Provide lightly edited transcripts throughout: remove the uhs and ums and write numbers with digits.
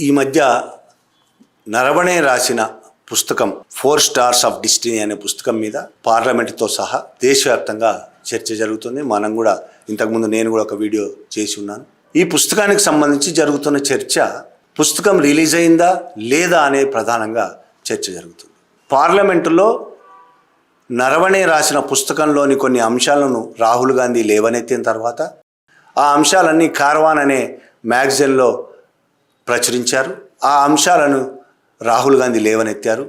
ఈ మధ్య నరవణే రాసిన పుస్తకం 4 స్టార్స్ ఆఫ్ డెస్టినీ అనే పుస్తకం మీద పార్లమెంటుతో సహా దేశవ్యాప్తంగా చర్చ జరుగుతుంది. మనం కూడా ఇంతకుముందు నేను కూడా ఒక వీడియో చేసి ఉన్నాను. ఈ పుస్తకానికి సంబంధించి జరుగుతున్న చర్చ పుస్తకం రిలీజ్ అయిందా లేదా అనే ప్రధానంగా చర్చ జరుగుతుంది. పార్లమెంటులో నరవణే రాసిన పుస్తకంలోని కొన్ని అంశాలను రాహుల్ గాంధీ లేవనెత్తిన తర్వాత ఆ అంశాలన్నీ కార్వాన్ అనే మ్యాగజైన్లో ప్రచురించారు. ఆ అంశాలను రాహుల్ గాంధీ లేవనెత్తారు.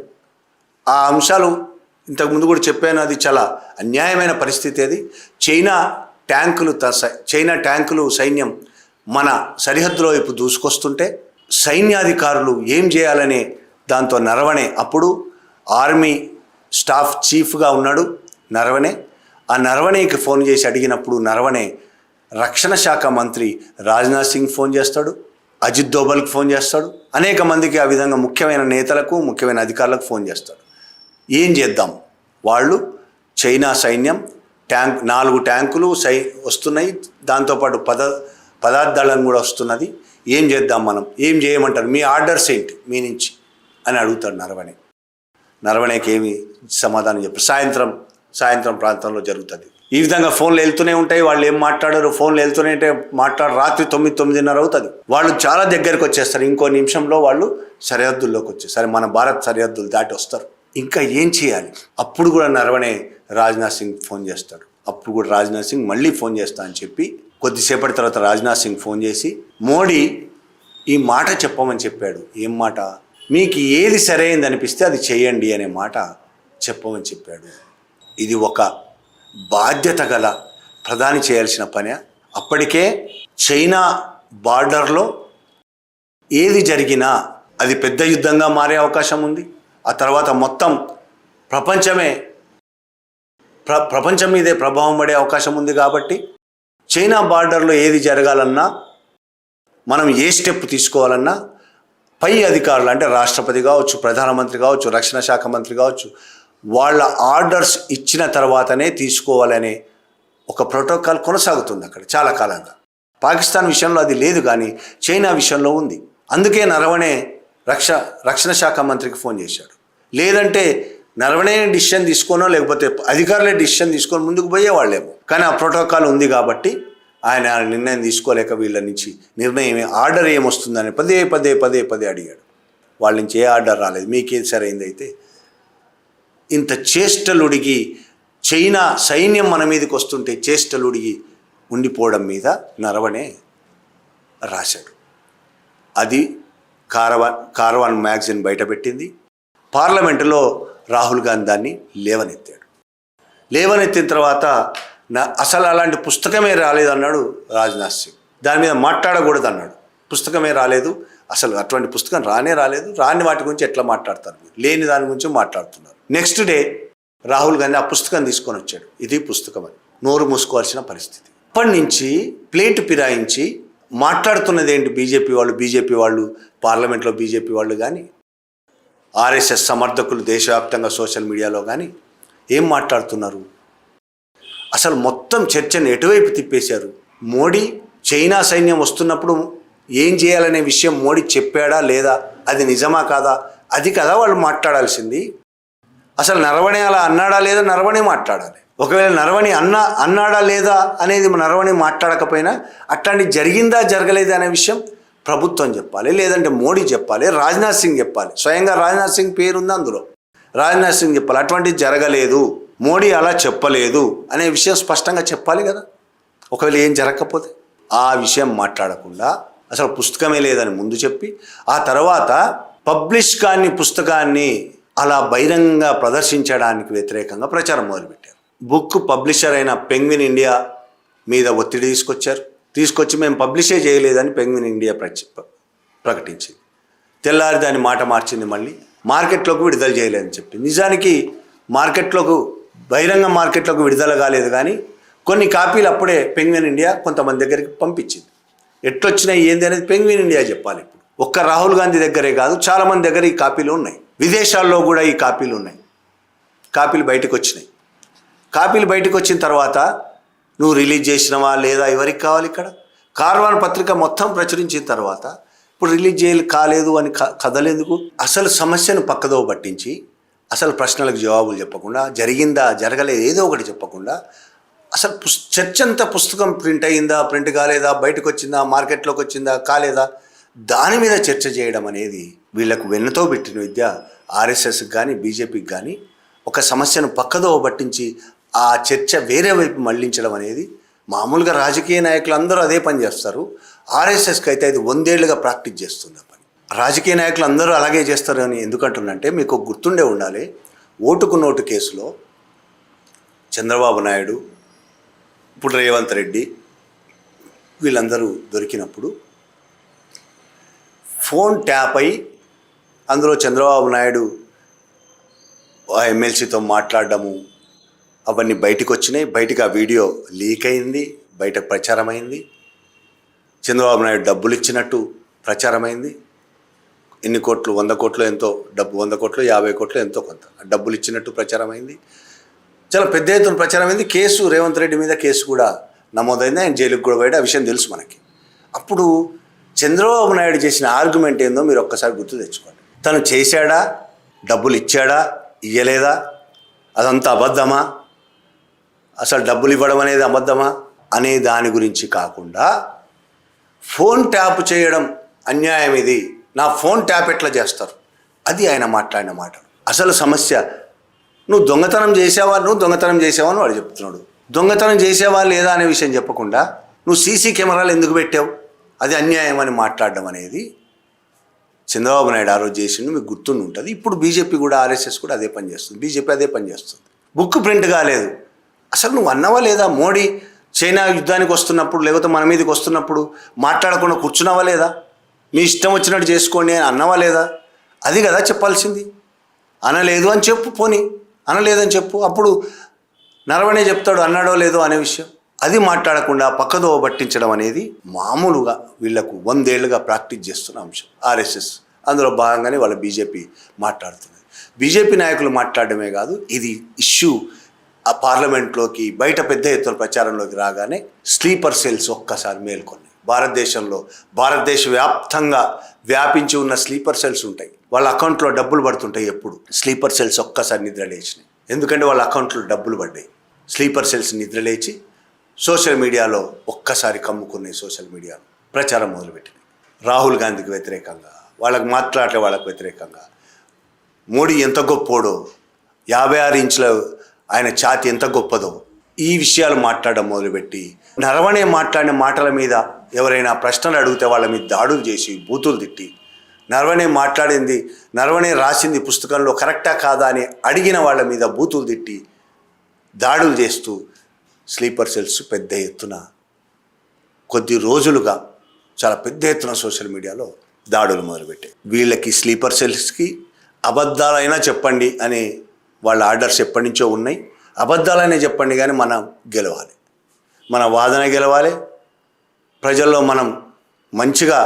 ఆ అంశాలు ఇంతకుముందు కూడా చెప్పాను, అది చాలా అన్యాయమైన పరిస్థితి. అది చైనా ట్యాంకులు సైన్యం మన సరిహద్దుల వైపు దూసుకొస్తుంటే సైన్యాధికారులు ఏం చేయాలనే దాంతో నరవణే, అప్పుడు ఆర్మీ స్టాఫ్ చీఫ్గా ఉన్నాడు నరవణే. ఆ నరవణేకి ఫోన్ చేసి అడిగినప్పుడు నరవణే రక్షణ శాఖ మంత్రి రాజ్నాథ్ సింగ్ ఫోన్ చేస్తాడు, అజిత్ దోవల్కి ఫోన్ చేస్తాడు, అనేక మందికి ఆ విధంగా ముఖ్యమైన నేతలకు ముఖ్యమైన అధికారులకు ఫోన్ చేస్తాడు. ఏం చేద్దాం, వాళ్ళు చైనా సైన్యం 4 ట్యాంకులు వస్తున్నాయి, దాంతోపాటు పదార్థాలను కూడా వస్తున్నది, ఏం చేద్దాం, మనం ఏం చేయమంటారు, మీ ఆర్డర్స్ ఏంటి మీ నుంచి అని అడుగుతాడు నరవణే. నరవణేకి ఏమి సమాధానం చెప్పారు. సాయంత్రం ప్రాంతంలో జరుగుతుంది. ఈ విధంగా ఫోన్లు వెళ్తూనే ఉంటాయి. వాళ్ళు ఏం మాట్లాడారు, ఫోన్లు వెళ్తూనే రాత్రి 9-9:30 అవుతుంది. వాళ్ళు చాలా దగ్గరికి వచ్చేస్తారు. ఇంకో నిమిషంలో వాళ్ళు సరిహద్దుల్లోకి వచ్చేస్తారు. మన భారత్ సరిహద్దులు దాటి వస్తారు. ఇంకా ఏం చేయాలి? అప్పుడు కూడా నరవణే రాజ్నాథ్ సింగ్ ఫోన్ చేస్తాడు. అప్పుడు కూడా రాజ్నాథ్ సింగ్ మళ్ళీ ఫోన్ చేస్తా అని చెప్పి కొద్దిసేపటి తర్వాత రాజ్నాథ్ సింగ్ ఫోన్ చేసి మోడీ ఈ మాట చెప్పమని చెప్పాడు. ఏం మాట? మీకు ఏది సరైనది అనిపిస్తే అది చేయండి అనే మాట చెప్పమని చెప్పాడు. ఇది ఒక బాధ్యత గల ప్రధాని చేయాల్సిన పని. అప్పటికే చైనా బార్డర్లో ఏది జరిగినా అది పెద్ద యుద్ధంగా మారే అవకాశం ఉంది. ఆ తర్వాత మొత్తం ప్రపంచం మీదే ప్రభావం పడే అవకాశం ఉంది. కాబట్టి చైనా బార్డర్లో ఏది జరగాలన్నా, మనం ఏ స్టెప్ తీసుకోవాలన్నా పై అధికారులు అంటే రాష్ట్రపతి కావచ్చు, ప్రధానమంత్రి కావచ్చు, రక్షణ శాఖ మంత్రి కావచ్చు, వాళ్ళ ఆర్డర్స్ ఇచ్చిన తర్వాతనే తీసుకోవాలనే ఒక ప్రోటోకాల్ కొనసాగుతుంది అక్కడ చాలా కాలంగా. పాకిస్తాన్ విషయంలో అది లేదు, కానీ చైనా విషయంలో ఉంది. అందుకే నరవణే రక్షణ శాఖ మంత్రికి ఫోన్ చేశాడు. లేదంటే నరవణే డిసిషన్ తీసుకోనో లేకపోతే అధికారులే డిసిషన్ తీసుకొని ముందుకు పోయేవాళ్ళేమో. కానీ ఆ ప్రోటోకాల్ ఉంది కాబట్టి ఆయన నిర్ణయం తీసుకోలేక వీళ్ళ నుంచి ఆర్డర్ ఏమొస్తుందని పదే అడిగాడు. వాళ్ళ నుంచి ఏ ఆర్డర్ రాలేదు. మీకేది సరైంది అయితే ఇంత చేష్టలుడిగి చైనా సైన్యం మన మీదకి వస్తుంటే చేష్టలుడిగి ఉండిపోవడం మీద నరవణే రాశాడు. అది కార్వాన్ మ్యాగజైన్ బయటపెట్టింది. పార్లమెంటులో రాహుల్ గాంధీ దాన్ని లేవనెత్తిన తర్వాత అసలు అలాంటి పుస్తకమే రాలేదన్నాడు రాజ్నాథ్ సింగ్. దాని మీద మాట్లాడకూడదు అన్నాడు. పుస్తకమే రాలేదు, అసలు అటువంటి పుస్తకం రాలేదు, రాని వాటి గురించి ఎట్లా మాట్లాడతారు, లేని దాని గురించి మాట్లాడుతున్నారు. నెక్స్ట్ డే రాహుల్ గాంధీ ఆ పుస్తకం తీసుకొని వచ్చాడు. ఇది పుస్తకం అని నోరు మూసుకోవాల్సిన పరిస్థితి. అప్పటి నుంచి ప్లేట్ పిరాయించి మాట్లాడుతున్నది ఏంటి? బీజేపీ వాళ్ళు పార్లమెంట్లో బీజేపీ వాళ్ళు కానీ ఆర్ఎస్ఎస్ సమర్థకులు దేశవ్యాప్తంగా సోషల్ మీడియాలో కానీ ఏం మాట్లాడుతున్నారు? అసలు మొత్తం చర్చను ఎటువైపు తిప్పేశారు? మోడీ చైనా సైన్యం వస్తున్నప్పుడు ఏం చేయాలనే విషయం మోడీ చెప్పాడా లేదా, అది నిజమా కాదా, అది కదా వాళ్ళు మాట్లాడాల్సింది. అసలు నరవణే అలా అన్నాడా లేదా, నరవణే మాట్లాడాలి. ఒకవేళ నరవణే అన్నాడా లేదా అనేది నరవణే మాట్లాడకపోయినా అట్లాంటి జరిగిందా జరగలేదా అనే విషయం ప్రభుత్వం చెప్పాలి, లేదంటే మోడీ చెప్పాలి, రాజ్నాథ్ సింగ్ చెప్పాలి. స్వయంగా రాజ్నాథ్ సింగ్ పేరుంది అందులో. రాజ్నాథ్ సింగ్ చెప్పాలి అటువంటిది జరగలేదు, మోడీ అలా చెప్పలేదు అనే విషయం స్పష్టంగా చెప్పాలి కదా. ఒకవేళ ఏం జరగకపోతే ఆ విషయం మాట్లాడకుండా అసలు పుస్తకమే లేదని ముందు చెప్పి ఆ తర్వాత పబ్లిష్ కాని పుస్తకాన్ని అలా బహిరంగంగా ప్రదర్శించడానికి వ్యతిరేకంగా ప్రచారం మొదలుపెట్టారు. బుక్ పబ్లిషర్ అయిన పెంగ్విన్ ఇండియా మీద ఒత్తిడి తీసుకొచ్చి మేము పబ్లిషే చేయలేదని పెంగ్విన్ ఇండియా ప్రకటించింది. తెల్లారి దాని మాట మార్చింది, మళ్ళీ మార్కెట్లోకి విడుదల చేయలేదని చెప్పి. నిజానికి బహిరంగ మార్కెట్లోకి విడుదల కాలేదు, కానీ కొన్ని కాపీలు అప్పుడే పెంగ్విన్ ఇండియా కొంతమంది దగ్గరికి పంపించింది. ఎట్లొచ్చినాయి ఏంది అనేది పెంగ్విన్ ఇండియా చెప్పాలి. ఇప్పుడు ఒక్క రాహుల్ గాంధీ దగ్గరే కాదు, చాలామంది దగ్గర ఈ కాపీలు ఉన్నాయి. విదేశాల్లో కూడా ఈ కాపీలు ఉన్నాయి. కాపీలు బయటకు వచ్చినాయి. కాపీలు బయటకు వచ్చిన తర్వాత నువ్వు రిలీజ్ చేసినవా లేదా ఎవరికి కావాలి? ఇక్కడ కార్వాన్ పత్రిక మొత్తం ప్రచురించిన తర్వాత ఇప్పుడు రిలీజ్ చేయాలి కాలేదు అని కదలేందుకు? అసలు సమస్యను పక్కదో పట్టించి అసలు ప్రశ్నలకు జవాబులు చెప్పకుండా, జరిగిందా జరగలేదు ఏదో ఒకటి చెప్పకుండా, అసలు చర్చ అంతా పుస్తకం ప్రింట్ అయ్యిందా, ప్రింట్ కాలేదా, బయటకు వచ్చిందా, మార్కెట్లోకి వచ్చిందా, కాలేదా, దాని మీద చర్చ చేయడం అనేది వీళ్లకు వెన్నతో పెట్టిన విద్య. ఆర్ఎస్ఎస్కి కానీ బీజేపీకి కానీ ఒక సమస్యను పక్కదో పట్టించి ఆ చర్చ వేరే వైపు మళ్లించడం అనేది మామూలుగా రాజకీయ నాయకులు అందరూ అదే పని చేస్తారు. ఆర్ఎస్ఎస్కి అయితే అది 100 ఏళ్లుగా ప్రాక్టీస్ చేస్తుంది పని. రాజకీయ నాయకులు అందరూ అలాగే చేస్తారు అని ఎందుకంటున్నంటే మీకు గుర్తుండే ఉండాలి, ఓటుకు నోటు కేసులో చంద్రబాబు నాయుడు, ఇప్పుడు రేవంత్ రెడ్డి వీళ్ళందరూ దొరికినప్పుడు ఫోన్ ట్యాప్ అయి అందులో చంద్రబాబు నాయుడు ఎమ్మెల్సీతో మాట్లాడడము అవన్నీ బయటకు వచ్చినాయి. బయటికి ఆ వీడియో లీక్ అయింది, బయటకు ప్రచారమైంది. చంద్రబాబు నాయుడు డబ్బులు ఇచ్చినట్టు ప్రచారమైంది. ఎన్ని కోట్లు, 100 కోట్లు ఎంతో డబ్బు, 100 కోట్లు 50 కోట్లు ఎంతో కొంత డబ్బులు ఇచ్చినట్టు ప్రచారమైంది. చాలా పెద్ద ఎత్తున ప్రచారమైంది. కేసు రేవంత్ రెడ్డి మీద కేసు కూడా నమోదైంది. ఆయన జైలుకు కూడా పోయాడు. ఆ విషయం తెలుసు మనకి. అప్పుడు చంద్రబాబు నాయుడు చేసిన ఆర్గ్యుమెంట్ ఏందో మీరు ఒక్కసారి గుర్తు తెచ్చుకోండి. తను చేశాడా, డబ్బులు ఇచ్చాడా, ఇయ్యలేదా, అదంతా అబద్ధమా, అసలు డబ్బులు ఇవ్వడం అనేది అబద్ధమా అనే దాని గురించి కాకుండా, ఫోన్ ట్యాప్ చేయడం అన్యాయం, ఇది నా ఫోన్ ట్యాప్ ఎట్లా చేస్తారు, అది ఆయన మాట్లాడిన మాటలు. అసలు సమస్య నువ్వు దొంగతనం చేసావా అని వాడు చెప్తున్నాడు. దొంగతనం చేసావా లేదా అనే విషయం చెప్పకుండా నువ్వు సీసీ కెమెరాలు ఎందుకు పెట్టావు, అది అన్యాయం అని మాట్లాడడం అనేది చంద్రబాబు నాయుడు ఆ రోజు చేసిండు, మీకు గుర్తుండి ఉంటుంది. ఇప్పుడు బీజేపీ కూడా, ఆర్ఎస్ఎస్ కూడా అదే పని చేస్తుంది. బీజేపీ అదే పని చేస్తుంది. బుక్ ప్రింట్ కాలేదు, అసలు నువ్వు అన్నావా లేదా? మోడీ చైనా యుద్ధానికి వస్తున్నప్పుడు లేకపోతే మన మీదకి వస్తున్నప్పుడు మాట్లాడకుండా కూర్చున్నావా లేదా? మీ ఇష్టం వచ్చినట్టు చేసుకోండి అని అన్నావా లేదా? అది కదా చెప్పాల్సింది. అనలేదు అని చెప్పు, పోనీ అనలేదని చెప్పు. అప్పుడు నరవణే చెప్తాడు అన్నాడో లేదో అనే విషయం. అది మాట్లాడకుండా పక్కదో పట్టించడం అనేది మామూలుగా వీళ్లకు 100 ఏళ్లుగా ప్రాక్టీస్ చేస్తున్న అంశం. ఆర్ఎస్ఎస్ అందులో భాగంగానే వాళ్ళ బీజేపీ మాట్లాడుతున్నది. బీజేపీ నాయకులు మాట్లాడడమే కాదు, ఇది ఇష్యూ ఆ పార్లమెంట్లోకి బయట పెద్ద ఎత్తున ప్రచారంలోకి రాగానే స్లీపర్ సెల్స్ ఒక్కసారి మేల్కొన్నాయి. భారతదేశ వ్యాప్తంగా వ్యాపించి ఉన్న స్లీపర్ సెల్స్ ఉంటాయి. వాళ్ళ అకౌంట్లో డబ్బులు పడుతుంటాయి. ఎప్పుడు స్లీపర్ సెల్స్ ఒక్కసారి నిద్రలేచినాయి. ఎందుకంటే వాళ్ళ అకౌంట్లో డబ్బులు పడ్డాయి. స్లీపర్ సెల్స్ నిద్రలేచి సోషల్ మీడియాలో ఒక్కసారి కమ్ముకున్నాయి. సోషల్ మీడియాలో ప్రచారం మొదలుపెట్టినాయి. రాహుల్ గాంధీకి వ్యతిరేకంగా, వాళ్ళకి మాట్లాడే వాళ్ళకు వ్యతిరేకంగా, మోడీ ఎంత గొప్పోడో, 56 ఇంచుల ఆయన ఛాతి ఎంత గొప్పదో, ఈ విషయాలు మాట్లాడడం మొదలుపెట్టి నరవణే మాట్లాడిన మాటల మీద ఎవరైనా ప్రశ్నలు అడిగితే వాళ్ళ మీద దాడులు చేసి బూతులు తిట్టి, నరవణే రాసింది పుస్తకంలో కరెక్టా కాదా అని అడిగిన వాళ్ళ మీద బూతులు తిట్టి దాడులు చేస్తూ స్లీపర్ సెల్స్ పెద్ద ఎత్తున కొద్ది రోజులుగా చాలా పెద్ద ఎత్తున సోషల్ మీడియాలో దాడులు మొదలుపెట్టాయి. వీళ్ళకి స్లీపర్ సెల్స్కి అబద్ధాలైనా చెప్పండి అనే వాళ్ళ ఆర్డర్స్ ఎప్పటి నుంచో ఉన్నాయి. అబద్ధాలనే చెప్పండి కానీ మనం గెలవాలి, మన వాదన గెలవాలి, ప్రజల్లో మనం మంచిగా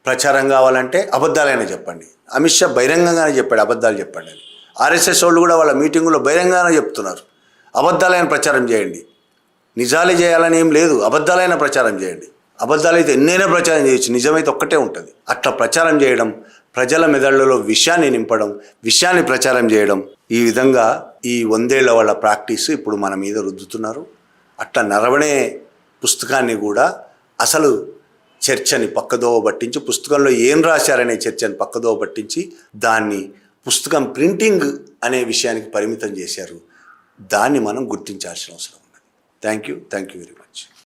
ప్రచారం కావాలంటే అబద్ధాలైనా చెప్పండి. అమిత్ షా బహిరంగంగానే చెప్పాడు అబద్ధాలు చెప్పండి అని. ఆర్ఎస్ఎస్ వాళ్ళు కూడా వాళ్ళ మీటింగులో బహిరంగంగానే చెప్తున్నారు, అబద్ధాలైన ప్రచారం చేయండి, నిజాలే చేయాలని ఏం లేదు, అబద్ధాలైన ప్రచారం చేయండి. అబద్ధాలైతే ఎన్నైనా ప్రచారం చేయొచ్చు, నిజమైతే ఒక్కటే ఉంటుంది. అట్లా ప్రచారం చేయడం, ప్రజల మెదళ్లలో విషయాన్ని నింపడం, విషయాన్ని ప్రచారం చేయడం, ఈ విధంగా ఈ 100 ఏళ్ల వాళ్ళ ప్రాక్టీస్ ఇప్పుడు మన మీద రుద్దుతున్నారు. అట్లా నరవణే పుస్తకాన్ని కూడా అసలు చర్చని పక్కదోవ పట్టించి, పుస్తకంలో ఏం రాశారనే చర్చని పక్కదోవ పట్టించి దాన్ని పుస్తకం ప్రింటింగ్ అనే విషయానికి పరిమితం చేశారు. దాన్ని మనం గుర్తించాల్సిన అవసరం ఉన్నది. Thank you very much.